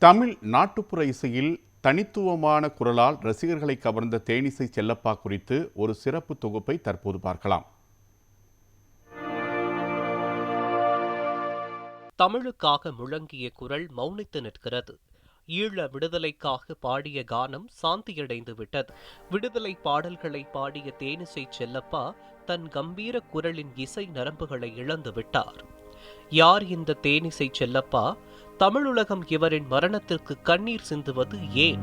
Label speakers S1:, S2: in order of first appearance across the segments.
S1: தமிழ் நாட்டுப்புற இசையில் தனித்துவமான குரலால் ரசிகர்களை கவர்ந்த தேனிசை செல்லப்பா குறித்து ஒரு சிறப்பு தொகுப்பை தற்போது பார்க்கலாம்.
S2: தமிழுக்காக முழங்கிய குரல் மௌனித்து நிற்கிறது. ஈழ விடுதலைக்காக பாடிய கானம் சாந்தியடைந்து விட்டது. விடுதலை பாடல்களை பாடிய தேனிசை செல்லப்பா தன் கம்பீர குரலின் இசை நரம்புகளை இழந்து விட்டார். யார் இந்த தேனிசை செல்லப்பா? தமிழுலகம் இவரின் மரணத்திற்கு கண்ணீர் சிந்துவது ஏன்?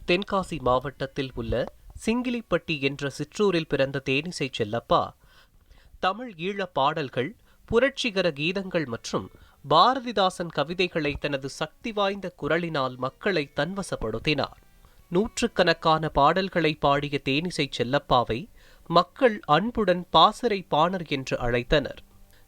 S2: தென்காசி மாவட்டத்தில் உள்ள சிங்கிலிப்பட்டி என்ற சிற்றூரில் பிறந்த தேனிசை செல்லப்பா தமிழ் ஈழ பாடல்கள், புரட்சிகர கீதங்கள் மற்றும் பாரதிதாசன் கவிதைகளை தனது சக்தி வாய்ந்த குரலினால் மக்களை தன்வசப்படுத்தினார். நூற்றுக்கணக்கான பாடல்களை பாடிய தேனிசை செல்லப்பாவை மக்கள் அன்புடன் பாசறை பாணர் என்று அழைத்தனர்.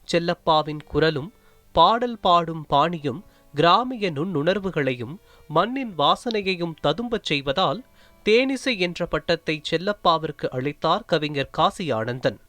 S2: செல்லப்பாவின் குரலும் பாடல் பாடும் பாணியும் கிராமிய நுண்ணுணர்வுகளையும் மண்ணின் வாசனையையும் ததும்பச் செய்வதால் தேனிசை என்ற பட்டத்தை செல்லப்பாவிற்கு அளித்தார் கவிஞர் காசி ஆனந்தன்.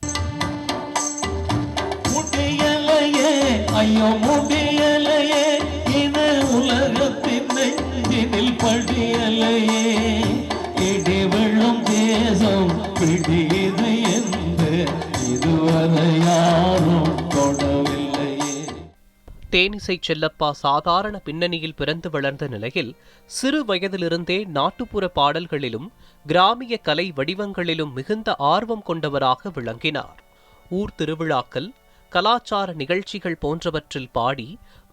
S2: தேனிசை செல்லப்பா சாதாரண பின்னணியில் பிறந்து வளர்ந்த நிலையில் சிறு வயதிலிருந்தே நாட்டுப்புற பாடல்களிலும் கிராமிய கலை வடிவங்களிலும் மிகுந்த ஆர்வம் கொண்டவராக விளங்கினார். ஊர் திருவிழாக்கள், கலாச்சார நிகழ்ச்சிகள் போன்றவற்றில் பாடி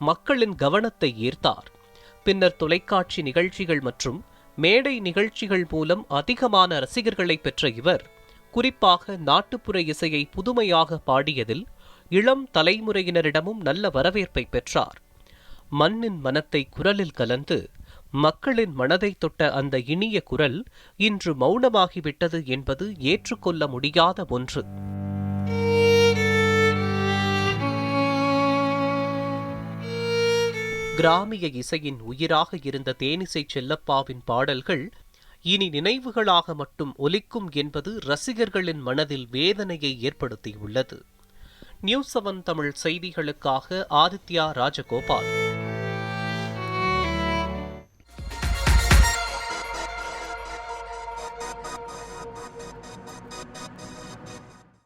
S2: மக்களின் கவனத்தை ஈர்த்தார். பின்னர் தொலைக்காட்சி நிகழ்ச்சிகள் மற்றும் மேடை நிகழ்ச்சிகள் மூலம் அதிகமான ரசிகர்களை பெற்ற இவர் குறிப்பாக நாட்டுப்புற இசையை புதுமையாக பாடியதில் இளம் தலைமுறையினரிடமும் நல்ல வரவேற்பை பெற்றார். மண்ணின் மனத்தை குரலில் கலந்து மக்களின் மனதை தொட்ட அந்த இனிய குரல் இன்று மௌனமாகிவிட்டது என்பது ஏற்றுக்கொள்ள முடியாத ஒன்று. கிராமிய இசையின் உயிராக இருந்த தேனிசை செல்லப்பாவின் பாடல்கள் இனி நினைவுகளாக மட்டும் ஒலிக்கும் என்பது ரசிகர்களின் மனதில் வேதனையை ஏற்படுத்தியுள்ளது. நியூஸ் 7 தமிழ் செய்திகளுக்காக ஆதித்யா ராஜகோபால்.